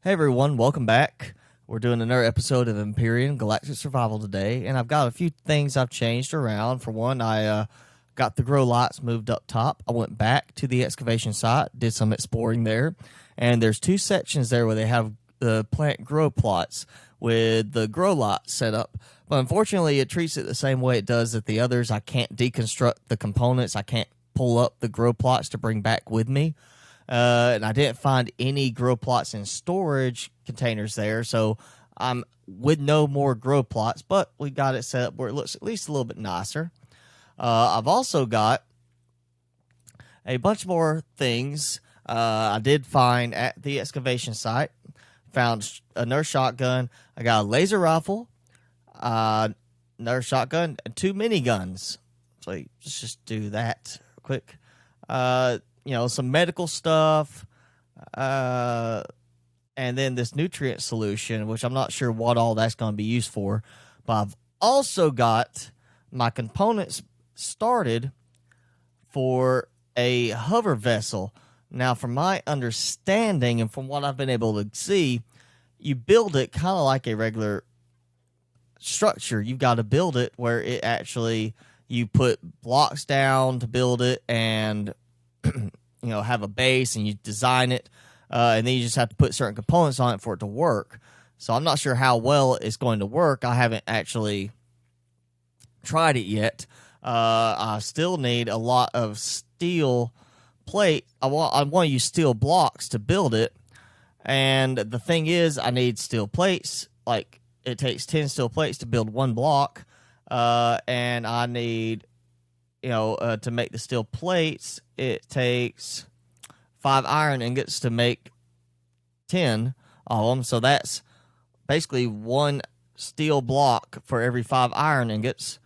Hey everyone, welcome back. We're doing another episode of Empyrion Galactic Survival today, and I've got a few things I've changed around. For one, I got the grow lights moved up top. I went back to the excavation site, did some exploring there, and there's two sections there where they have the plant grow plots with the grow light set up. But unfortunately, it treats it the same way it does at the others. I can't deconstruct the components. I can't pull up the grow plots to bring back with me. And I didn't find any grow plots in storage containers there, so I'm with no more grow plots, but we got it set up where it looks at least a little bit nicer. I've also got a bunch more things I did find at the excavation site. Found another shotgun. I got a laser rifle, another shotgun, and two miniguns. So let's just do that quick. Some medical stuff, and then this nutrient solution, which I'm not sure what all that's going to be used for. But I've also got my components started for a hover vessel. Now, from my understanding and from what I've been able to see, you build it kind of like a regular structure. You've got to build it where it actually, you put blocks down to build it and have a base, and you design it, and then you just have to put certain components on it for it to work. So I'm not sure how well it's going to work. I haven't actually tried it yet. I still need a lot of steel plate. I want to use steel blocks to build it, and the thing is, I need steel plates. Like, it takes 10 steel plates to build one block, and I need to make the steel plates, it takes 5 iron ingots to make 10 of them. So that's basically one steel block for every 5 iron ingots.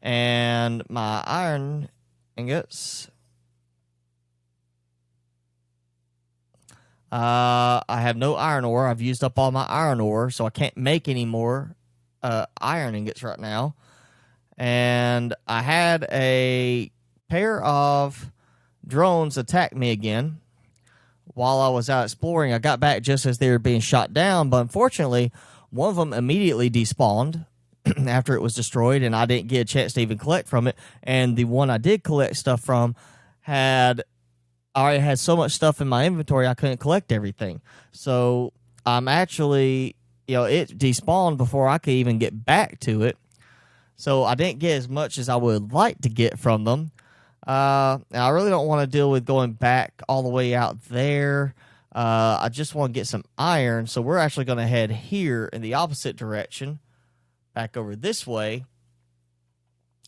And my iron ingots, I have no iron ore. I've used up all my iron ore, so I can't make any more iron ingots right now. And I had a pair of drones attack me again while I was out exploring. I got back just as they were being shot down, but unfortunately, one of them immediately despawned after it was destroyed, and I didn't get a chance to even collect from it. And the one I did collect stuff from I already had so much stuff in my inventory, I couldn't collect everything. So I'm actually, it despawned before I could even get back to it. So I didn't get as much as I would like to get from them. I really don't want to deal with going back all the way out there. I just want to get some iron. So we're actually going to head here in the opposite direction, back over this way,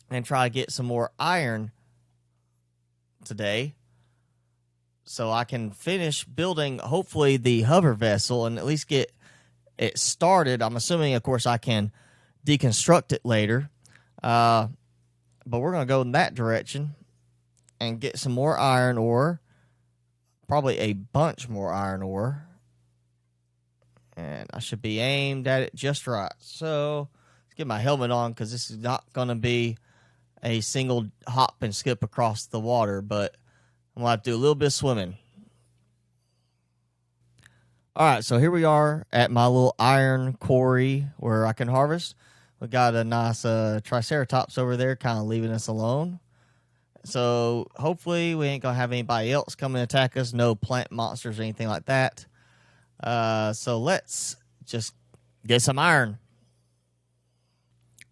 and try to get some more iron today. So I can finish building, hopefully, the hover vessel and at least get it started. I'm assuming, of course, I can deconstruct it later. But we're going to go in that direction and get some more iron ore. Probably a bunch more iron ore. And I should be aimed at it just right. So let's get my helmet on, because this is not going to be a single hop and skip across the water, but I'm going to have to do a little bit of swimming. All right, so here we are at my little iron quarry where I can harvest. We got a nice triceratops over there kind of leaving us alone. So hopefully we ain't going to have anybody else come and attack us. No plant monsters or anything like that. So let's just get some iron.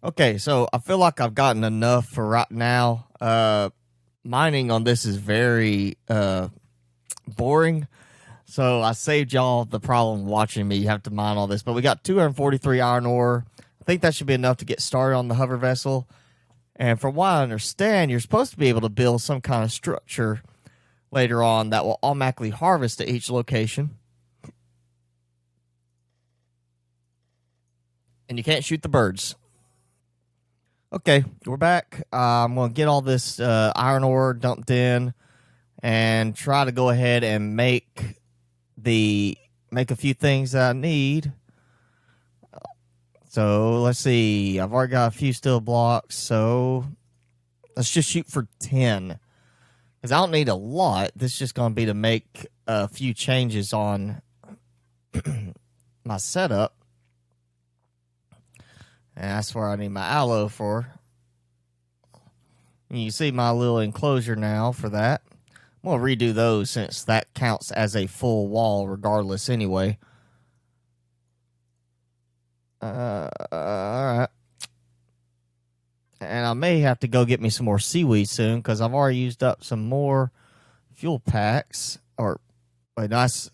Okay, so I feel like I've gotten enough for right now. Mining on this is very boring. So I saved y'all the problem watching me have to mine all this. But we got 243 iron ore. I think that should be enough to get started on the hover vessel. And from what I understand, you're supposed to be able to build some kind of structure later on that will automatically harvest at each location. And you can't shoot the birds. Okay, we're back. I'm going to get all this iron ore dumped in and try to go ahead and make a few things that I need. So let's see. I've already got a few steel blocks, so let's just shoot for 10. Because I don't need a lot. This is just going to be to make a few changes on my setup. And that's where I need my aloe for. And you see my little enclosure now for that. I'm going to redo those since that counts as a full wall regardless anyway. Alright. And I may have to go get me some more seaweed soon because I've already used up some more fuel packs. Or, wait, that's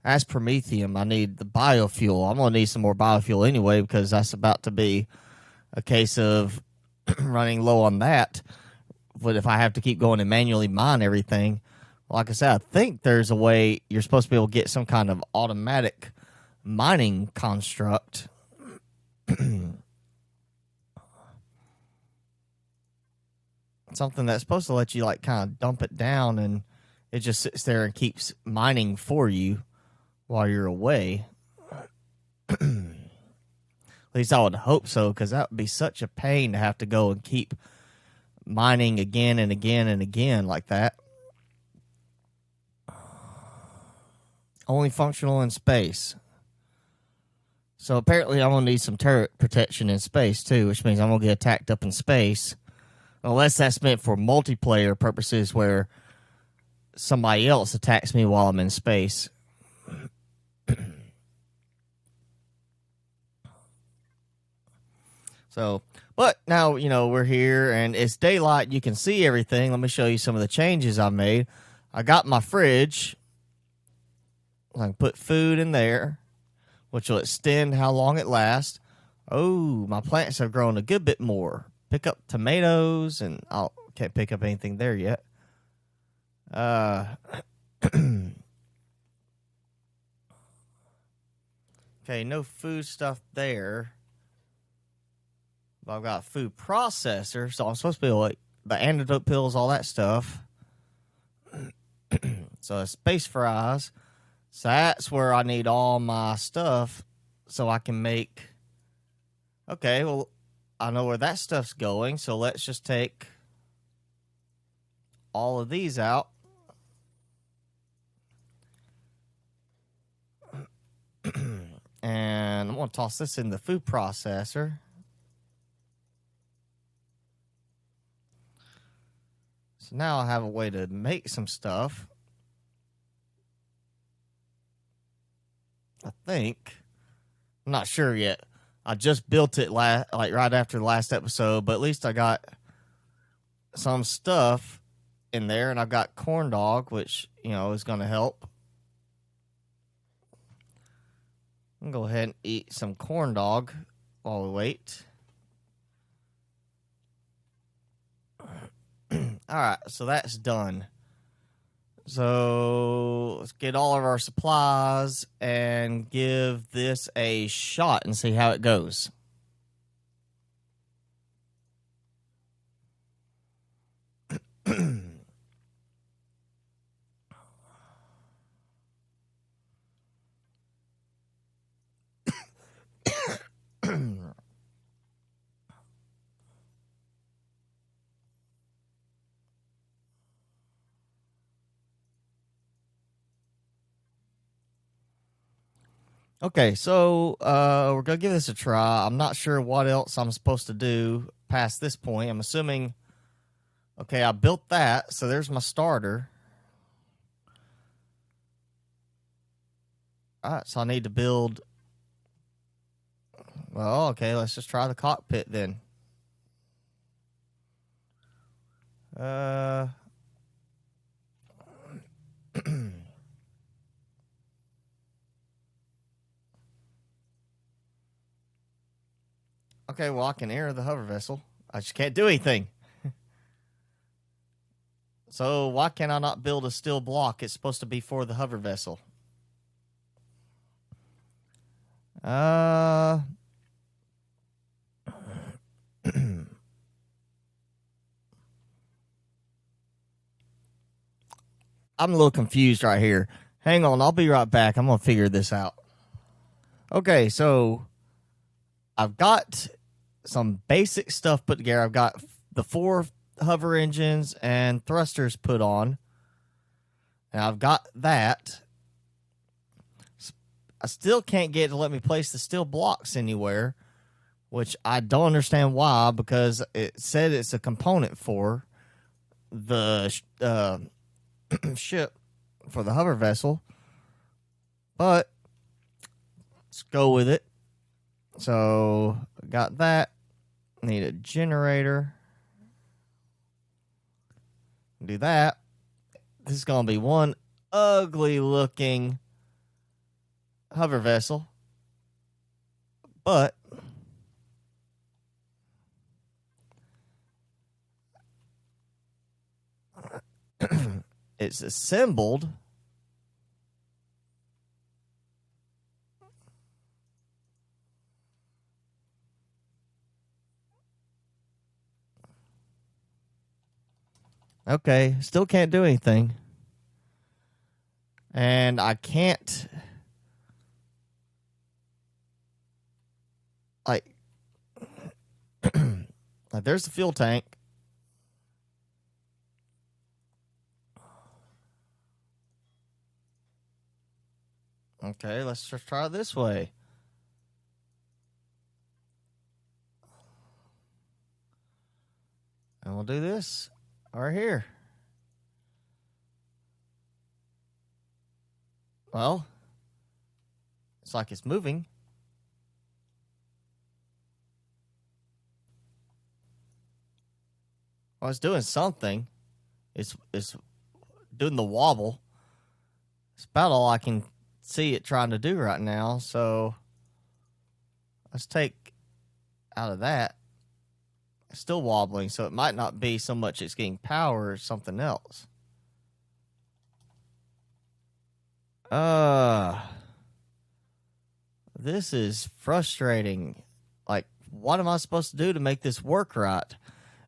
promethium. I need the biofuel. I'm going to need some more biofuel anyway because that's about to be a case of running low on that. But if I have to keep going and manually mine everything, like I said, I think there's a way you're supposed to be able to get some kind of automatic mining construct. Something that's supposed to let you like kind of dump it down and it just sits there and keeps mining for you while you're away. At least I would hope so, because that would be such a pain to have to go and keep mining again and again and again like that. Only functional in space. So apparently I'm going to need some turret protection in space too, which means I'm going to get attacked up in space. Unless that's meant for multiplayer purposes where somebody else attacks me while I'm in space. So, but now, you know, we're here and it's daylight. You can see everything. Let me show you some of the changes I've made. I got my fridge. I can put food in there, which will extend how long it lasts. Oh, my plants have grown a good bit more. Pick up tomatoes, and I can't pick up anything there yet. Okay, no food stuff there. But I've got a food processor, so I'm supposed to be like the antidote pills, all that stuff. So space fries. So that's where I need all my stuff so I can make... Okay, well, I know where that stuff's going, so let's just take all of these out. And I'm going to toss this in the food processor. So now I have a way to make some stuff. I think. I'm not sure yet. I just built it like right after the last episode, but at least I got some stuff in there, and I've got corn dog, which, you know, is going to help. I'm going to go ahead and eat some corn dog while we wait. All right, so that's done. So let's get all of our supplies and give this a shot and see how it goes. Okay, so we're going to give this a try. I'm not sure what else I'm supposed to do past this point. I'm assuming, okay, I built that, so there's my starter. All right, so I need to build... Well, okay, let's just try the cockpit then. Okay, well, I can enter the hover vessel. I just can't do anything. So why can I not build a steel block? It's supposed to be for the hover vessel. I'm a little confused right here. Hang on, I'll be right back. I'm going to figure this out. Okay, so I've got some basic stuff put together. I've got the 4 hover engines and thrusters put on. And I've got that. I still can't get it to let me place the steel blocks anywhere, which I don't understand why, because it said it's a component for the ship, for the hover vessel. But let's go with it. So, got that. Need a generator. Do that. This is going to be one ugly looking hover vessel. But it's assembled. Okay, still can't do anything. And I can't, like, like there's the fuel tank. Okay, let's just try it this way. And we'll do this right here. Well, it's like it's moving. Well, it's doing something. It's doing the wobble. It's about all I can see it trying to do right now. So let's take out of that. It's still wobbling, so it might not be so much it's getting power or something else. This is frustrating. Like, what am I supposed to do to make this work right?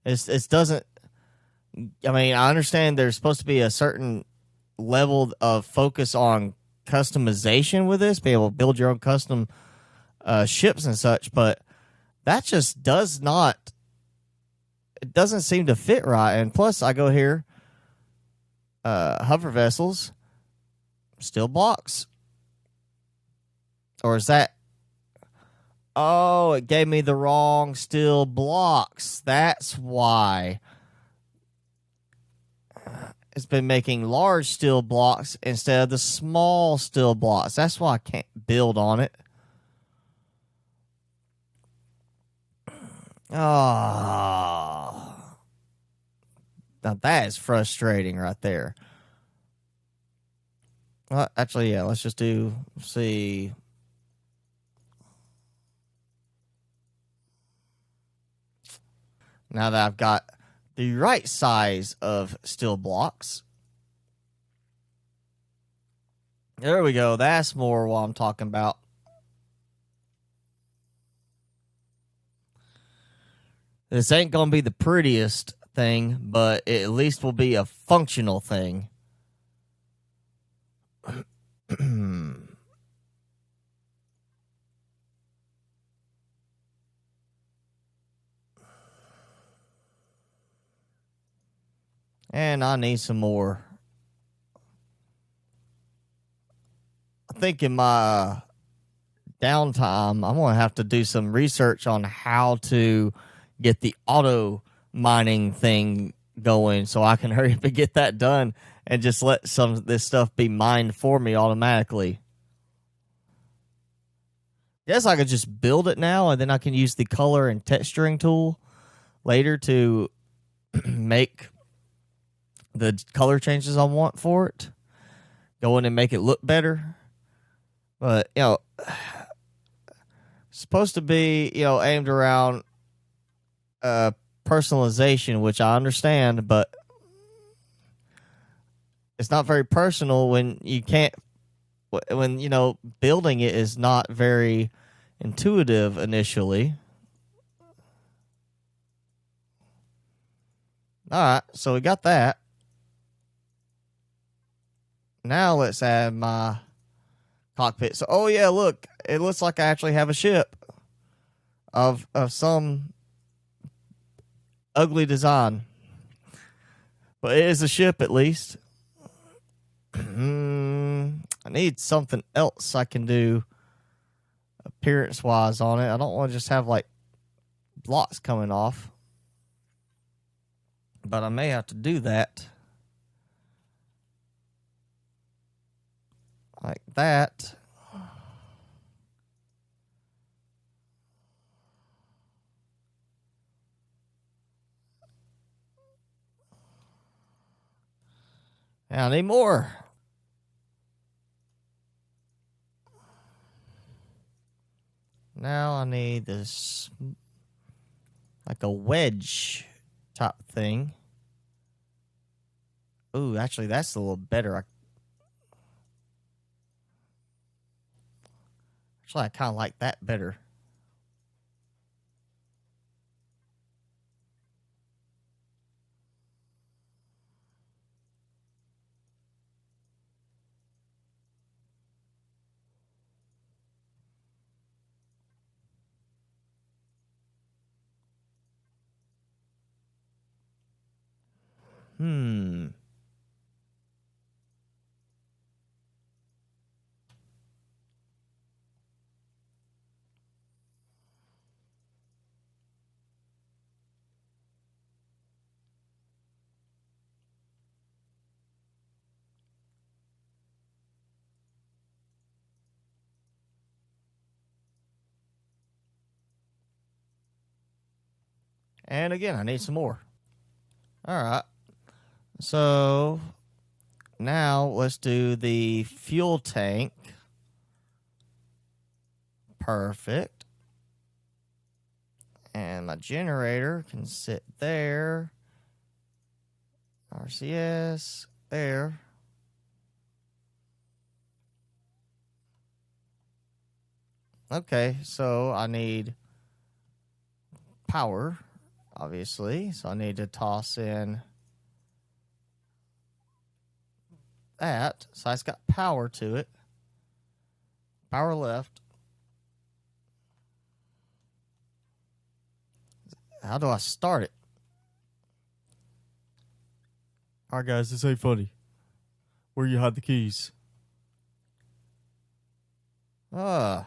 It doesn't. I mean, I understand there's supposed to be a certain level of focus on customization with this, be able to build your own custom ships and such, but that just does not. It doesn't seem to fit right. And plus, I go here, hover vessels, steel blocks. Or is that? Oh, it gave me the wrong steel blocks. That's why. It's been making large steel blocks instead of the small steel blocks. That's why I can't build on it. Oh. Now that is frustrating right there. Well, actually, yeah, let's just see. Now that I've got the right size of steel blocks. There we go. That's more what I'm talking about. This ain't going to be the prettiest thing, but it at least will be a functional thing. And I need some more. I think in my downtime, I'm going to have to do some research on how to get the auto mining thing going so I can hurry up and get that done and just let some of this stuff be mined for me automatically. Yes, I could just build it now, and then I can use the color and texturing tool later to make the color changes I want for it. Go in and make it look better. But, supposed to be, aimed around personalization, which I understand, but it's not very personal when you can't, when, building it is not very intuitive initially. All right, so we got that. Now let's add my cockpit. So, oh yeah, look, it looks like I actually have a ship of some ugly design, but it is a ship at least. I need something else I can do appearance-wise on it. I don't want to just have, like, blocks coming off. But I may have to do that. Like that. And I need more. Now I need this, like a wedge type thing. Ooh, actually, that's a little better. I kind of like that better. Hmm. And again, I need some more. All right. So now let's do the fuel tank. Perfect. And my generator can sit there. RCS, there. Okay, so I need power, obviously. So I need to toss in that. So it's got power to it. Power left. How do I start it? All right, guys, this ain't funny. Where you hide the keys? All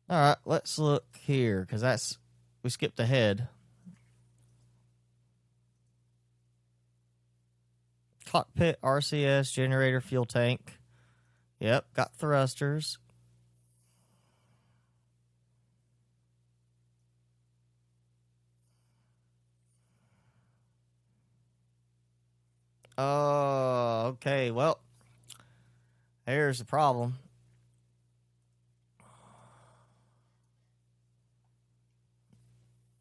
right, let's look here, because we skipped ahead. Cockpit, RCS, generator, fuel tank. Yep, got thrusters. Oh, okay, well, here's the problem.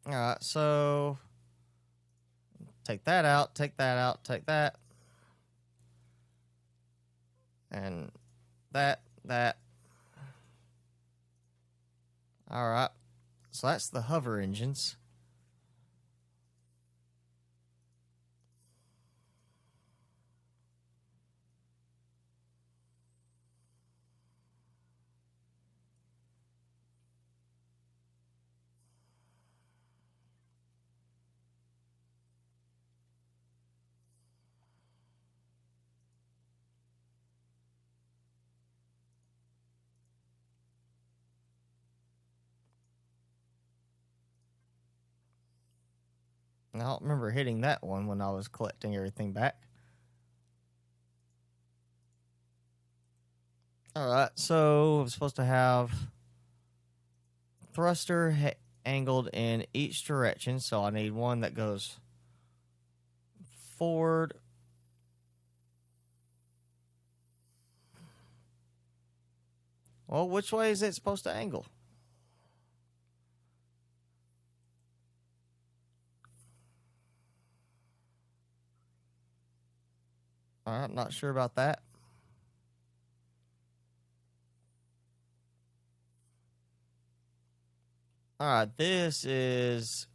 All right, so take that out, take that out, take that. And that. All right, so that's the hover engines. I don't remember hitting that one when I was collecting everything back. All right, so I'm supposed to have thruster angled in each direction, so I need one that goes forward. Well, which way is it supposed to angle? All right, I'm not sure about that. All right, this is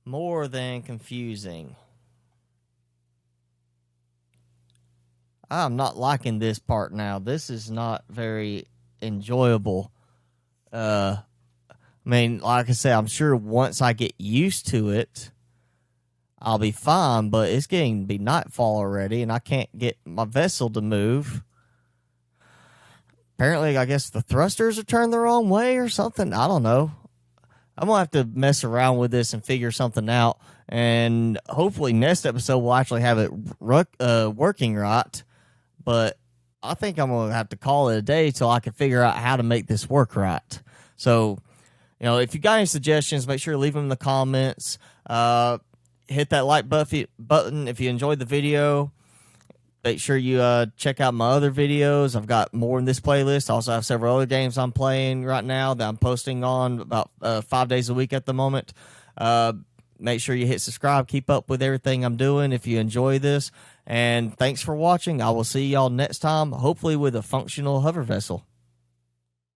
more than confusing. I'm not liking this part now. This is not very enjoyable. I mean, like I said, I'm sure once I get used to it, I'll be fine, but it's getting to be nightfall already, and I can't get my vessel to move. Apparently, I guess the thrusters are turned the wrong way or something. I don't know. I'm going to have to mess around with this and figure something out. And hopefully next episode we'll actually have it working right. But I think I'm going to have to call it a day till I can figure out how to make this work right. So, if you got any suggestions, make sure to leave them in the comments. Hit that like button if you enjoyed the video. Make sure you check out my other videos. I've got more in this playlist. I also have several other games I'm playing right now that I'm posting on about 5 days a week at the moment. Make sure you hit subscribe. Keep up with everything I'm doing if you enjoy this. And thanks for watching. I will see y'all next time, hopefully with a functional hover vessel.